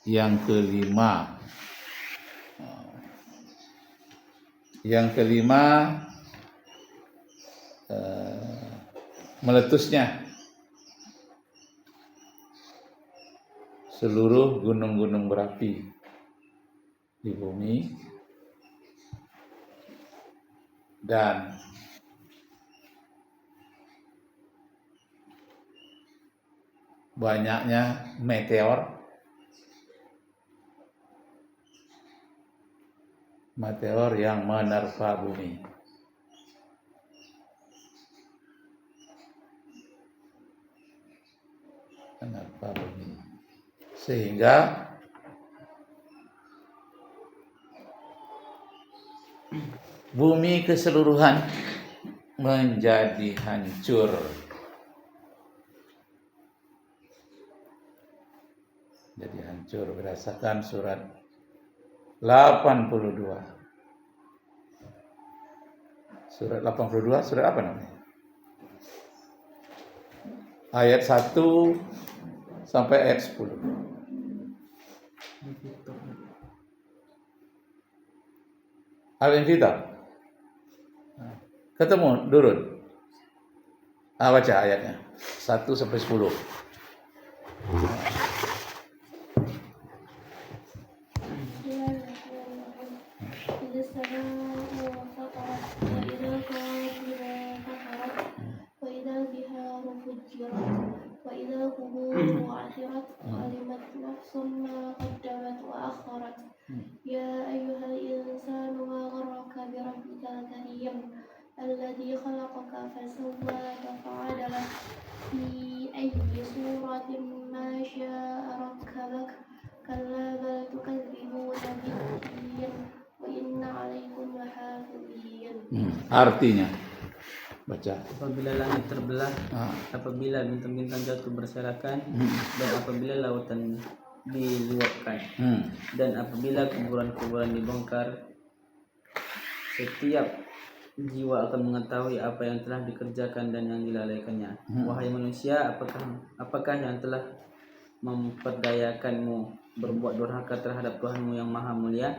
Yang kelima, meletusnya seluruh gunung-gunung berapi di bumi dan banyaknya meteor yang menerpa bumi. Sehingga bumi keseluruhan menjadi hancur. Berdasarkan surat 82. Surat 82, surat apa namanya? Ayat 1 sampai ayat 10. Al-Infitar. Ketemu Durun. Baca ayatnya 1 sampai 10. وإذا القبور بعثرت علمت نفس ما قدمت وأخرت يا أيها الإنسان ما غرك بربك الكريم الذي خلقك فسواك فعدلك في أي صورة ما شاء ركبك كلا بل تكذبون بالدين وإن عليكم لحافظين. Artinya baca. Apabila langit terbelah, apabila bintang-bintang jatuh berserakan, dan apabila lautan diluapkan, dan apabila kuburan-kuburan dibongkar, setiap jiwa akan mengetahui apa yang telah dikerjakan dan yang dilalaikannya. Wahai manusia, apakah yang telah memperdayakanmu berbuat durhaka terhadap Tuhanmu yang maha mulia,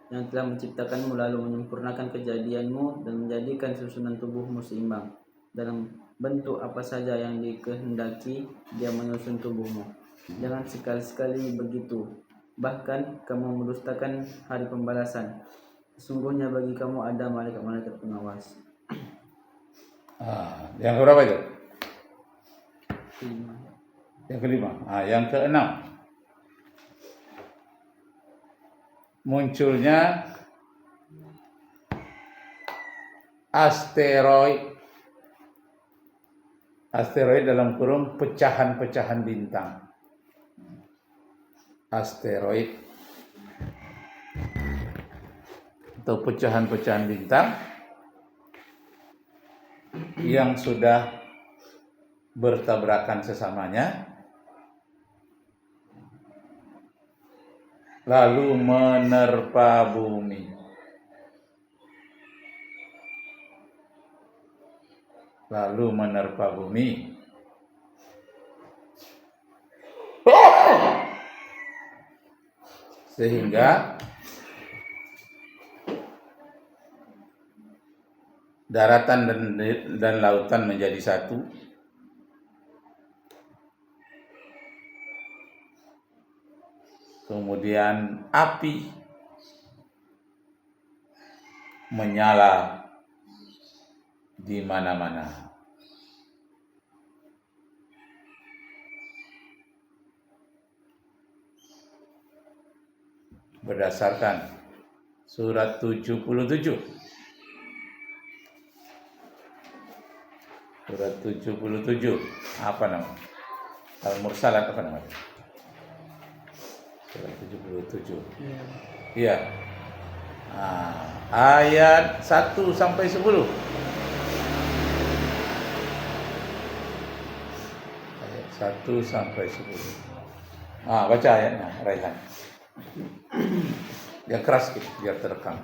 yang telah menciptakanmu lalu menyempurnakan kejadianmu dan menjadikan susunan tubuhmu seimbang dalam bentuk apa saja yang dikehendaki, dia menyusun tubuhmu. Jangan sekali-sekali begitu, bahkan kamu mendustakan hari pembalasan. Sesungguhnya bagi kamu ada malaikat-malaikat pengawas. Yang berapa itu? Yang kelima. Yang keenam, munculnya asteroid dalam kurung pecahan-pecahan bintang. Asteroid atau pecahan-pecahan bintang yang sudah bertabrakan sesamanya lalu menerpa bumi. Sehingga daratan dan lautan menjadi satu. Kemudian api menyala di mana-mana. Berdasarkan surat 77. Surat 77. Apa namanya? Al-Mursalat apa namanya? Surat 77. Iya. Ayat 1 sampai 10. Ayat 1 sampai 10. Baca ayatnya, Raihan. Yang keras gitu, biar terekam.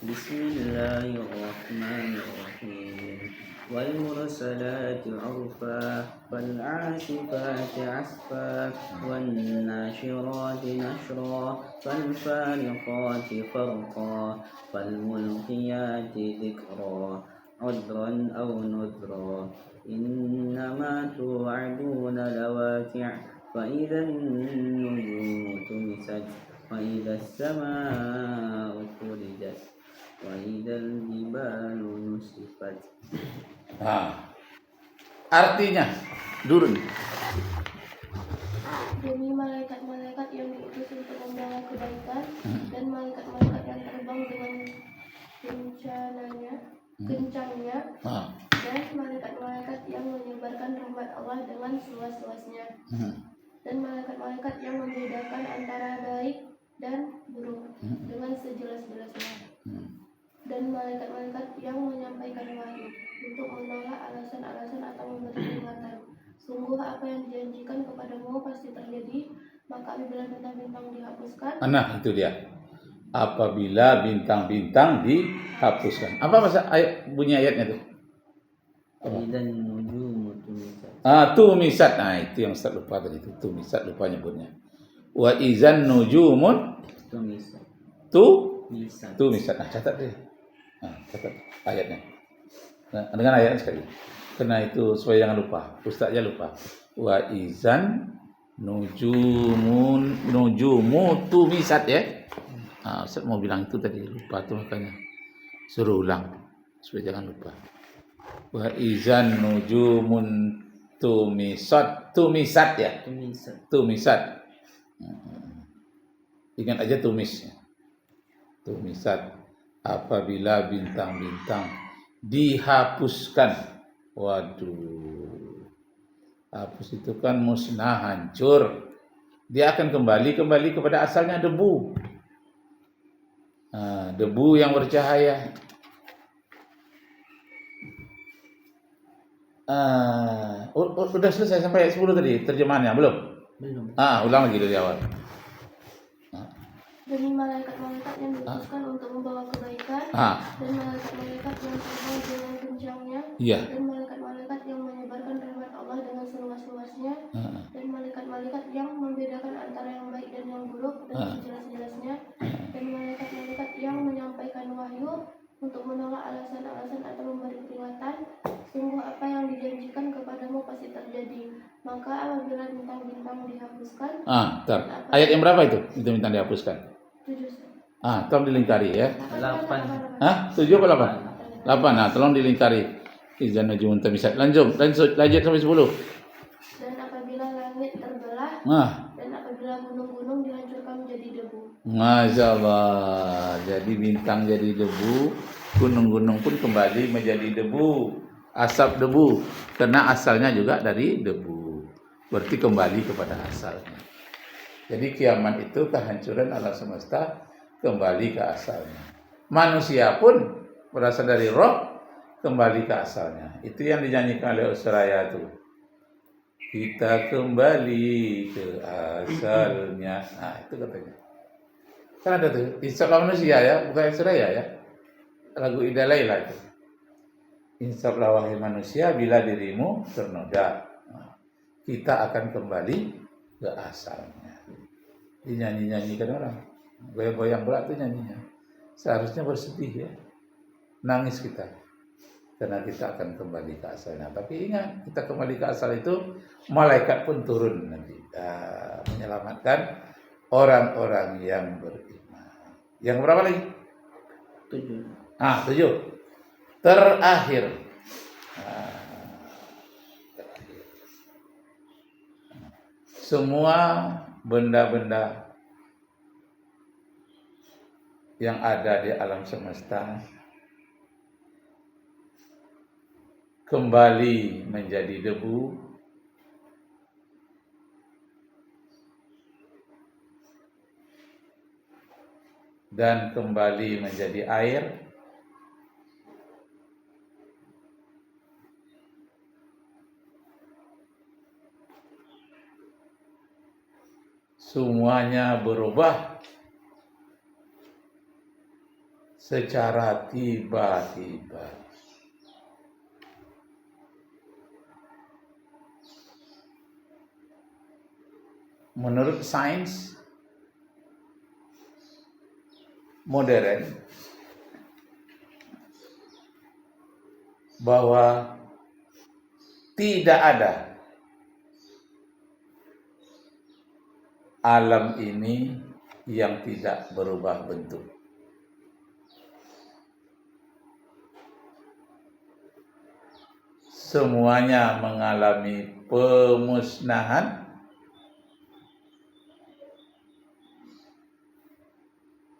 Bismillahirrahmanirrahim. والمرسلات عرفا فالعاصفات عصفا والناشرات نشرا فالفارقات فرقا فالملقيات ذكرا عذرا أو نذرا إنما توعدون لواقع فإذا النجوم طمست وإذا السماء فرجت وإذا الجبال نسفت. Artinya dulu Demi malaikat-malaikat yang diutus untuk membawa kebaikan dan malaikat-malaikat yang terbang dengan kencangnya dan malaikat-malaikat yang menyebarkan rahmat Allah dengan seluas-luasnya dan malaikat-malaikat yang membedakan antara baik dan buruk dengan sejelas-jelasnya dan malaikat-malaikat yang menyampaikan wahyu untuk menolak alasan-alasan atau memberi peringatan. Sungguh apa yang dijanjikan kepadamu pasti terjadi, maka apabila bintang-bintang dihapuskan. Nah, itu dia. Apabila bintang-bintang dihapuskan. Apa masa bunyi ayatnya itu? Dan nujumu tumisat. Tumisat. Nah, itu yang Ustaz lupa tadi itu. Tumisat lupa nyebutnya. Wa izan nujumun Tumisat. Tumisat. Nah, catat deh. Catat ayatnya. Nah, dengan ayatnya sekali. Karena itu supaya jangan lupa. Ustaznya lupa. Wa izan nujumu tumisat ya. Ustaz mau bilang itu tadi lupa tuh makanya suruh ulang supaya jangan lupa. Wa izan nujumun tumisat ya. Tumisat. Ingat aja tumisnya. Tumisat apabila bintang-bintang dihapuskan. Waduh. Hapus itu kan musnah, hancur. Dia akan kembali kepada asalnya debu. Debu yang bercahaya. Udah selesai sampai ayat 10 tadi terjemahannya belum? Ulang lagi dari awal. Demi malaikat-malaikat yang diutuskan untuk membawa kebaikan dan malaikat-malaikat yang terbang dengan kencangnya dan malaikat-malaikat yang menyebarkan rahmat Allah dengan seluas-luasnya dan malaikat-malaikat yang membedakan antara yang baik dan yang buruk dan sejelas-jelasnya dan malaikat-malaikat yang menyampaikan wahyu untuk menolak alasan-alasan atau memberi peringatan. Sungguh apa yang dijanjikan kepadamu pasti terjadi, maka apabila bintang-bintang dihapuskan. Ayat yang berapa itu bintang-bintang dihapuskan? 7. Tolong dilingkari ya. 8. 7 apa 8? 8. Tolong dilingkari. Izan nujumun tumisat. Lanjut sampai 10. Dan apabila langit terbelah dan apabila gunung-gunung dihancurkan menjadi debu. Masya Allah. Jadi bintang jadi debu, gunung-gunung pun kembali menjadi debu, asap debu, karena asalnya juga dari debu. Berarti kembali kepada asalnya. Jadi kiamat itu kehancuran alam semesta kembali ke asalnya. Manusia pun berasal dari roh kembali ke asalnya. Itu yang dinyanyikan oleh Usraya itu. Kita kembali ke asalnya. Nah, itu katanya. Kan ada tuh, insaflah manusia ya, bukan Usraya ya. Lagu Ida Laila itu. Insaflah wahai manusia bila dirimu ternoda. Nah, kita akan kembali ke asalnya. Dinyanyi-nyanyikan orang. Goyang-goyang pula tuh nyanyinya. Seharusnya bersedih ya. Nangis kita. Karena kita akan kembali ke asalnya. Tapi ingat, kita kembali ke asal itu, malaikat pun turun nanti. Menyelamatkan orang-orang yang beriman. Yang berapa lagi? 7. 7. Terakhir. Semua benda-benda yang ada di alam semesta kembali menjadi debu dan kembali menjadi air semuanya berubah secara tiba-tiba. menurut sains modern bahwa tidak ada alam ini yang tidak berubah bentuk. Semuanya mengalami pemusnahan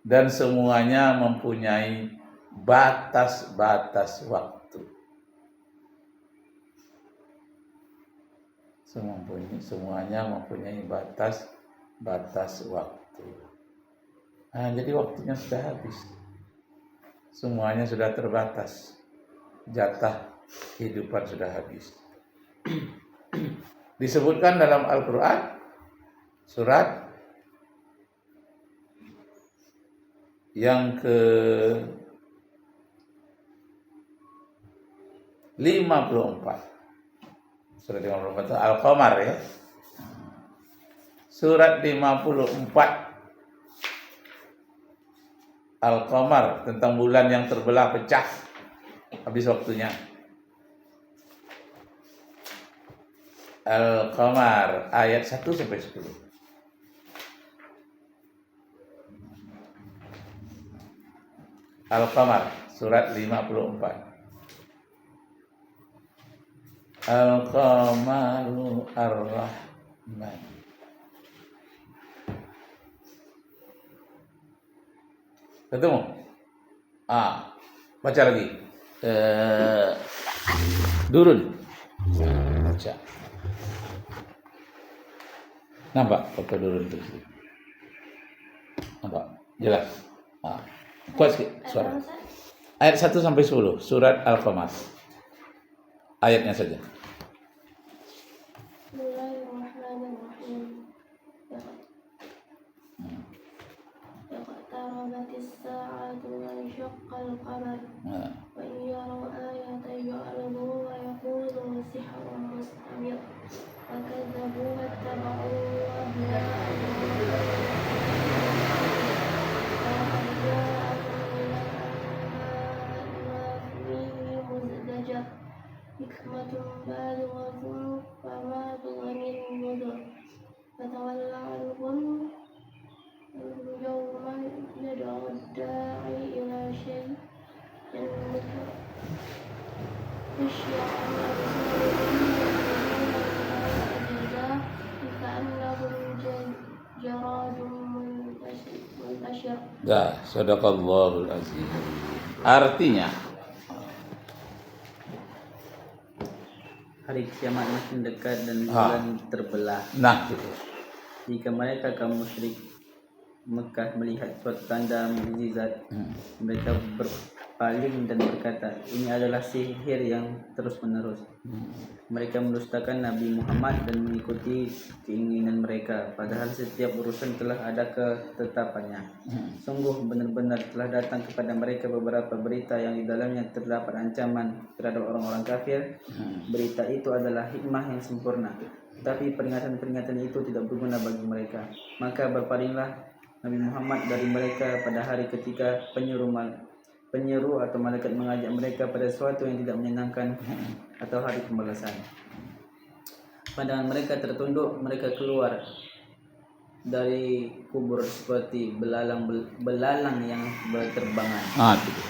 dan semuanya mempunyai batas-batas waktu. Semuanya mempunyai batas-batas waktu. Nah, jadi waktunya sudah habis. Semuanya sudah terbatas. Jatah kehidupan sudah habis. Disebutkan dalam Al-Quran surat yang ke-54. Surat 54 Al-Qamar ya. Surat 54 Al-Qamar tentang bulan yang terbelah pecah. Habis waktunya. Al-Qamar ayat 1 sampai 10. Al-Qamar surat 54. Al-Qamaru Ar-Rahman. Ketemu? Baca lagi. Durun. Baca. Nampak foto durun itu? Nampak? Jelas? Kuat sikit suara. Ayat 1 sampai 10 surat Al-Qamar. Ayatnya saja. Bismillahirrahmanirrahim. Iqtarabatis sa'atu wa insyaqqal qamar. Wa in yaraw ayatan yu'ridu wa yaqulu sihrun mustamir. Wa kadzabu wattaba'u hikmatun balighatun fama tughnil nuzur fatawalla anhum yawma yad'u ad-da'i ila syai'in nukur isya'an jaradun muntashir. Sadaqallahul azim. Artinya hari kiamat makin dekat dan bulan terbelah. Nah, gitu. Jika mereka kaum musyrik Mekah melihat suatu tanda mukjizat, mereka berpaling dan berkata, ini adalah sihir yang terus-menerus. Mereka mendustakan Nabi Muhammad dan mengikuti keinginan mereka, padahal setiap urusan telah ada ketetapannya. Sungguh benar-benar telah datang kepada mereka beberapa berita yang di dalamnya terdapat ancaman terhadap orang-orang kafir. Berita itu adalah hikmah yang sempurna, tapi peringatan-peringatan itu tidak berguna bagi mereka. Maka berpalinglah Nabi Muhammad dari mereka pada hari ketika penyeru atau malaikat mengajak mereka pada sesuatu yang tidak menyenangkan atau hari pembalasan. Pandangan mereka tertunduk, mereka keluar dari kubur seperti belalang yang berterbangan. Gitu.